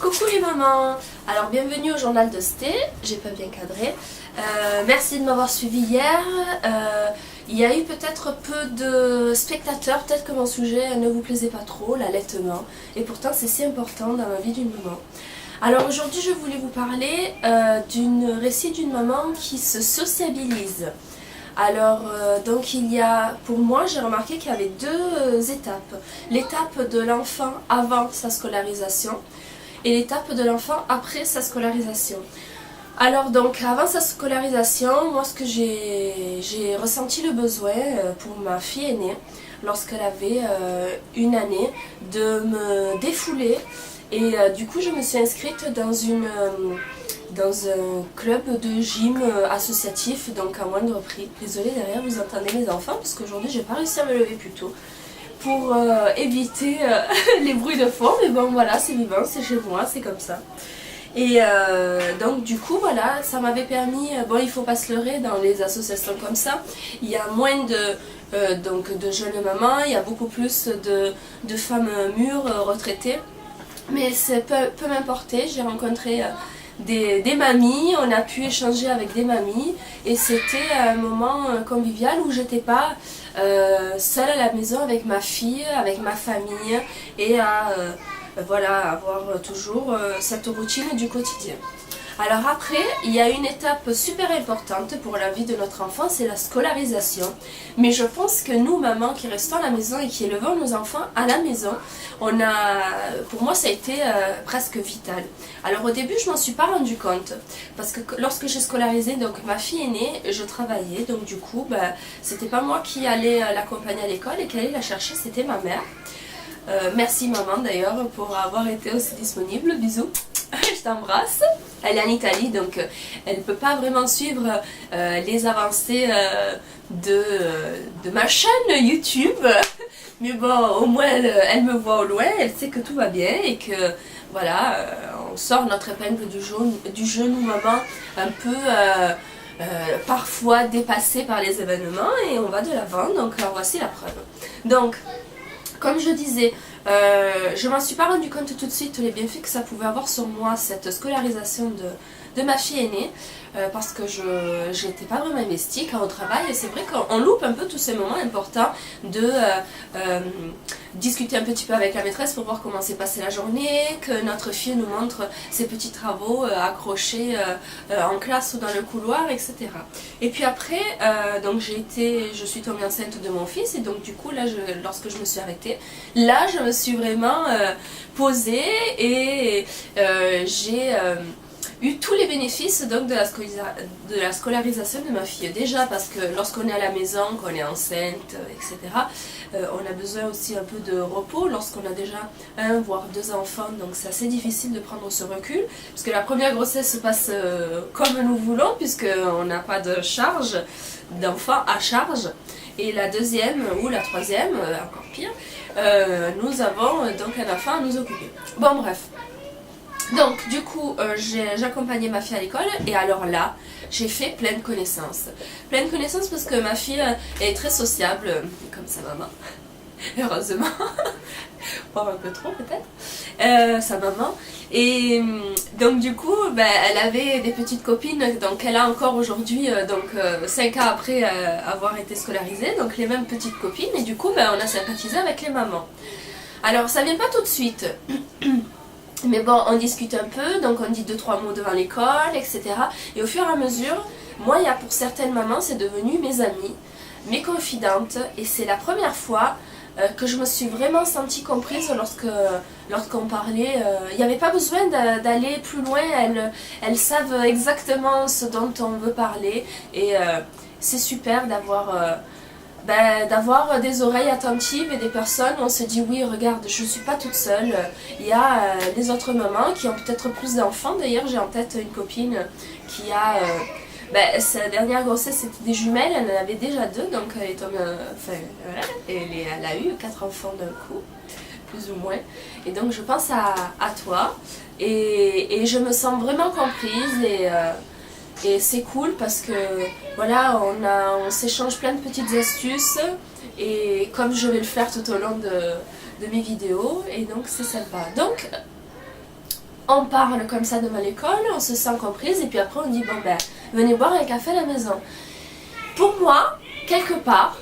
Coucou les mamans. Alors bienvenue au journal de Sté, j'ai pas bien cadré. Merci de m'avoir suivi hier. Il y a eu peut-être peu de spectateurs, peut-être que mon sujet ne vous plaisait pas trop, l'allaitement. Et pourtant c'est si important dans la vie d'une maman. Alors aujourd'hui je voulais vous parler d'un récit d'une maman qui se sociabilise. Alors, donc il y a, pour moi, j'ai remarqué qu'il y avait deux étapes. L'étape de l'enfant avant sa scolarisation et l'étape de l'enfant après sa scolarisation. Alors donc, avant sa scolarisation, moi ce que j'ai ressenti le besoin pour ma fille aînée, lorsqu'elle avait une année, de me défouler. Et du coup, je me suis inscrite dans un club de gym associatif, donc à moindre prix. Désolée, derrière vous entendez mes enfants parce qu'aujourd'hui j'ai pas réussi à me lever plus tôt pour éviter les bruits de fond, mais bon voilà, c'est vivant, c'est chez moi, c'est comme ça. Et donc du coup voilà, ça m'avait permis, bon il faut pas se leurrer dans les associations comme ça, il y a moins de jeunes mamans, il y a beaucoup plus de femmes mûres, retraitées, mais peu m'importer, j'ai rencontré des mamies, on a pu échanger avec des mamies et c'était un moment convivial où j'étais pas seule à la maison avec ma fille, avec ma famille et à voilà, avoir toujours cette routine du quotidien. Alors après, il y a une étape super importante pour la vie de notre enfant, c'est la scolarisation. Mais je pense que nous, mamans qui restons à la maison et qui élevons nos enfants à la maison, pour moi ça a été presque vital. Alors au début je m'en suis pas rendu compte, parce que lorsque j'ai scolarisé donc ma fille aînée, je travaillais, donc du coup c'était pas moi qui allais l'accompagner à l'école et qui allait la chercher, c'était ma mère. Merci maman d'ailleurs pour avoir été aussi disponible, bisous. Je t'embrasse. Elle est en Italie donc elle ne peut pas vraiment suivre les avancées de ma chaîne YouTube. Mais bon, au moins elle me voit au loin, elle sait que tout va bien et que voilà, on sort notre épingle du jeu nous maman un peu parfois dépassée par les événements et on va de l'avant, donc alors voici la preuve. Donc, comme je disais, je m'en suis pas rendu compte tout de suite les bienfaits que ça pouvait avoir sur moi, cette scolarisation de ma fille aînée, parce que je n'étais pas vraiment investie quand on travaille et c'est vrai qu'on loupe un peu tous ces moments importants de discuter un petit peu avec la maîtresse pour voir comment s'est passée la journée, que notre fille nous montre ses petits travaux accrochés en classe ou dans le couloir, etc. Et puis après, donc je suis tombée enceinte de mon fils et donc du coup là, lorsque je me suis arrêtée, là je me suis vraiment posée et j'ai eu tous les bénéfices donc de la scolarisation de ma fille. Déjà parce que lorsqu'on est à la maison, qu'on est enceinte, etc., on a besoin aussi un peu de repos lorsqu'on a déjà un voire deux enfants, donc c'est assez difficile de prendre ce recul, parce que la première grossesse se passe comme nous voulons, puisqu'on n'a pas de charge, d'enfants à charge, et la deuxième ou la troisième, encore pire, nous avons donc un enfant à nous occuper. Bon bref. Donc du coup j'accompagnais ma fille à l'école et alors là j'ai fait plein de connaissances. Plein de connaissances parce que ma fille est très sociable, comme sa maman, heureusement, voire un peu trop peut-être, sa maman. Et donc du coup elle avait des petites copines, donc elle a encore aujourd'hui, 5 ans après avoir été scolarisée, donc les mêmes petites copines et du coup on a sympathisé avec les mamans. Alors ça vient pas tout de suite. Mais bon, on discute un peu, donc on dit 2-3 mots devant l'école, etc. Et au fur et à mesure, moi, pour certaines mamans, c'est devenu mes amies, mes confidentes. Et c'est la première fois que je me suis vraiment sentie comprise lorsqu'on parlait. Il n'y avait pas besoin d'aller plus loin, elles savent exactement ce dont on veut parler. Et c'est super d'avoir des oreilles attentives et des personnes où on se dit oui regarde je ne suis pas toute seule, il y a des autres mamans qui ont peut-être plus d'enfants. D'ailleurs j'ai en tête une copine qui a sa dernière grossesse c'était des jumelles, elle en avait déjà 2 donc elle est voilà, elle a eu 4 enfants d'un coup plus ou moins et donc je pense à toi et je me sens vraiment comprise et c'est cool parce que voilà, on s'échange plein de petites astuces et comme je vais le faire tout au long de mes vidéos et donc c'est sympa. Donc on parle comme ça devant l'école, on se sent comprise et puis après on dit bon ben venez boire un café à la maison. Pour moi, quelque part,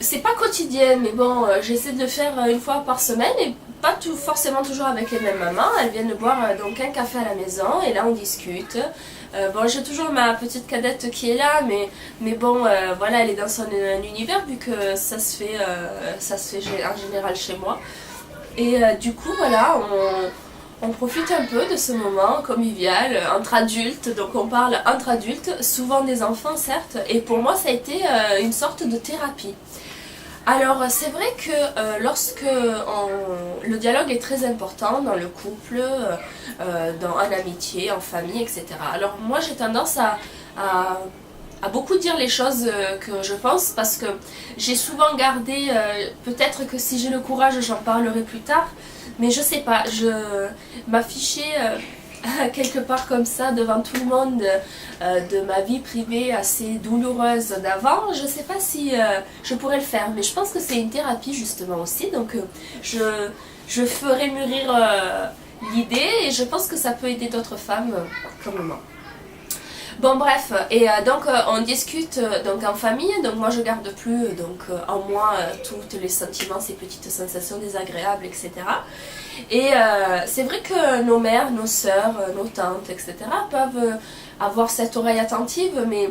c'est pas quotidien, mais bon, j'essaie de le faire une fois par semaine et pas forcément toujours avec les mêmes mamans. Elles viennent boire donc un café à la maison et là on discute. Bon, j'ai toujours ma petite cadette qui est là, mais bon, voilà, elle est dans son univers vu que ça se fait en général chez moi. Et du coup, voilà, on profite un peu de ce moment convivial entre adultes, donc on parle entre adultes, souvent des enfants certes, et pour moi ça a été une sorte de thérapie. Alors c'est vrai que lorsque le dialogue est très important dans le couple, en amitié, en famille, etc. Alors moi j'ai tendance à beaucoup dire les choses que je pense parce que j'ai souvent gardé, peut-être que si j'ai le courage j'en parlerai plus tard, mais je sais pas, m'afficher quelque part comme ça devant tout le monde de ma vie privée assez douloureuse d'avant, je sais pas si je pourrais le faire, mais je pense que c'est une thérapie justement aussi, donc je ferai mûrir l'idée et je pense que ça peut aider d'autres femmes comme moi. Bon bref, et donc on discute donc en famille, donc moi je garde plus donc en moi tous les sentiments, ces petites sensations désagréables, etc. Et c'est vrai que nos mères, nos sœurs, nos tantes, etc. peuvent avoir cette oreille attentive, mais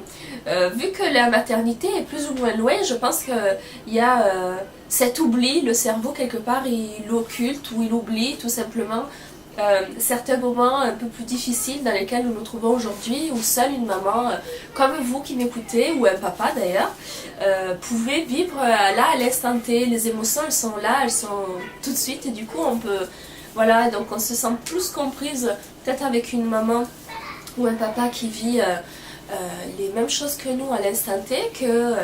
vu que la maternité est plus ou moins loin, je pense qu'il y a cet oubli, le cerveau quelque part il l'occulte ou il oublie tout simplement certains moments un peu plus difficiles dans lesquels nous nous trouvons aujourd'hui, où seule une maman comme vous qui m'écoutez, ou un papa d'ailleurs, pouvait vivre là à l'instant T. Les émotions elles sont là, elles sont tout de suite et du coup on peut, voilà, donc on se sent plus comprise peut-être avec une maman ou un papa qui vit les mêmes choses que nous à l'instant T, que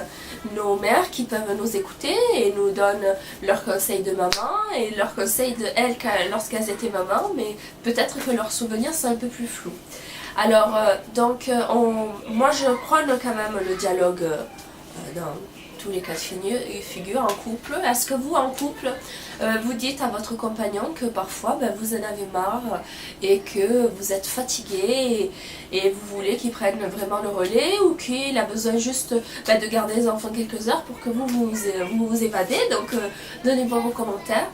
nos mères qui peuvent nous écouter et nous donnent leurs conseils de maman et leurs conseils de elles lorsqu'elles étaient mamans, mais peut-être que leurs souvenirs sont un peu plus flous. Alors donc moi je prône quand même le dialogue dans tous les cas de figure en couple. Est-ce que vous en couple vous dites à votre compagnon que parfois vous en avez marre et que vous êtes fatigué et vous voulez qu'il prenne vraiment le relais, ou qu'il a besoin juste de garder les enfants quelques heures pour que vous évadez, donc donnez-moi vos commentaires.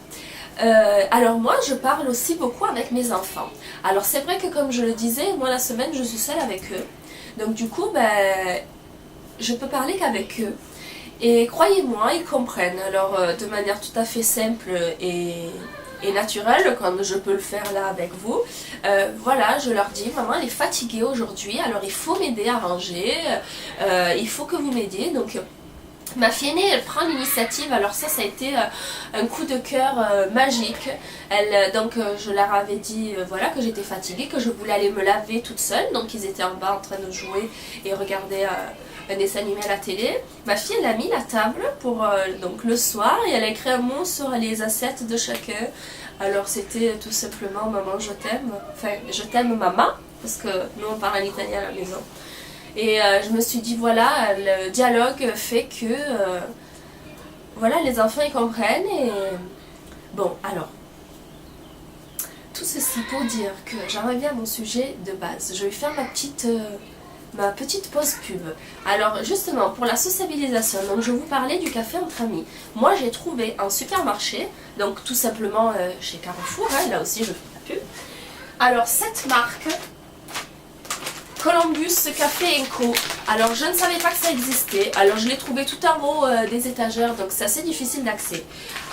Alors moi je parle aussi beaucoup avec mes enfants. Alors c'est vrai que comme je le disais, moi la semaine je suis seule avec eux, donc du coup je peux parler qu'avec eux. Et croyez-moi, ils comprennent. Alors de manière tout à fait simple et naturelle, comme je peux le faire là avec vous, voilà, je leur dis, maman elle est fatiguée aujourd'hui, alors il faut m'aider à ranger, il faut que vous m'aidiez. Donc ma fille aînée, elle prend l'initiative, alors ça a été un coup de cœur magique. Donc je leur avais dit voilà, que j'étais fatiguée, que je voulais aller me laver toute seule, donc ils étaient en bas en train de jouer et regarder un dessin animé à la télé. Ma fille elle a mis la table pour donc le soir et elle a écrit un mot sur les assiettes de chacun. Alors c'était tout simplement maman je t'aime, enfin je t'aime maman, parce que nous on parle en italien à la maison. Et je me suis dit voilà, le dialogue fait que voilà, les enfants ils comprennent. Et bon, alors tout ceci pour dire que j'en reviens à mon sujet de base. Je vais faire ma petite pause pub. Alors justement pour la sociabilisation, donc je vous parlais du café entre amis. Moi j'ai trouvé un supermarché, donc tout simplement chez Carrefour, hein, là aussi je fais la pub. Alors cette marque Columbus Café & Co. Alors je ne savais pas que ça existait, alors je l'ai trouvé tout en haut des étagères, donc c'est assez difficile d'accès.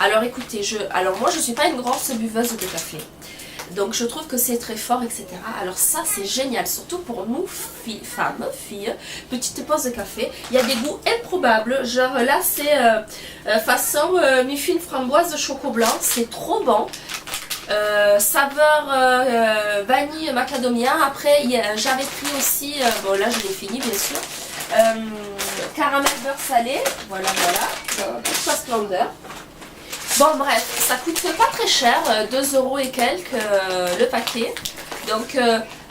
Alors écoutez, alors moi je suis pas une grosse buveuse de café, donc je trouve que c'est très fort, etc. Alors ça c'est génial, surtout pour nous femmes, filles, petite pause de café. Il y a des goûts improbables, genre là c'est façon muffin framboise choco blanc, c'est trop bon. Saveur vanille macadamia. Après j'avais pris aussi, bon là je l'ai fini bien sûr, caramel beurre salé, voilà, dans toute sa splendeur. Bon bref, ça coûte pas très cher, 2 € et quelques le paquet. Donc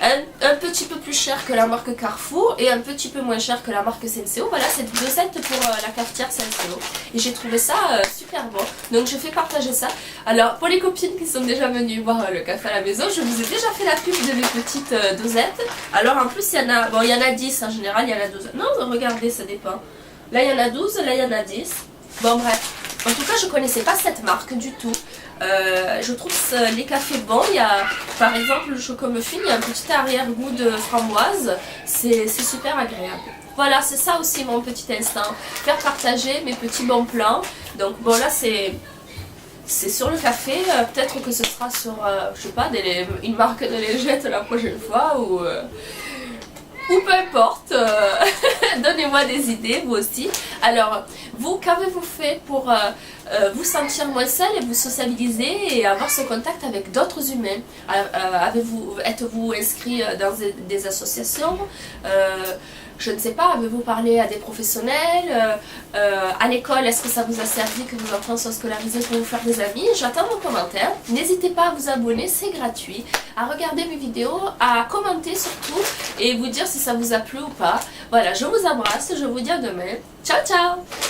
un petit peu plus cher que la marque Carrefour et un petit peu moins cher que la marque Senseo. Voilà, c'est 2 sets pour la cafetière Senseo. Et j'ai trouvé ça super bon. Donc je fais partager ça. Alors pour les copines qui sont déjà venues boire le café à la maison, je vous ai déjà fait la pub de mes petites dosettes. Alors en plus il y en a, bon il y en a 10 en général, il y en a 12. Non, regardez, ça dépend. Là il y en a 12, là il y en a 10. Bon bref, en tout cas je connaissais pas cette marque du tout. Je trouve les cafés bons. Il y a par exemple le Chocomuffin, il y a un petit arrière-goût de framboise. C'est super agréable. Voilà, c'est ça aussi mon petit instant. Faire partager mes petits bons plans. Donc bon là c'est sur le café. Peut-être que ce sera sur, je sais pas, une marque de lingette la prochaine fois ou peu importe, donnez-moi des idées, vous aussi. Alors, vous, qu'avez-vous fait pour vous sentir moins seul et vous sociabiliser et avoir ce contact avec d'autres humains? Êtes-vous inscrit dans des associations? Je ne sais pas, avez-vous parlé à des professionnels? À l'école, est-ce que ça vous a servi que vos enfants soient scolarisés pour vous faire des amis? J'attends vos commentaires. N'hésitez pas à vous abonner, c'est gratuit. À regarder mes vidéos, à commenter surtout et vous dire si ça vous a plu ou pas. Voilà, je vous embrasse, je vous dis à demain. Ciao ciao!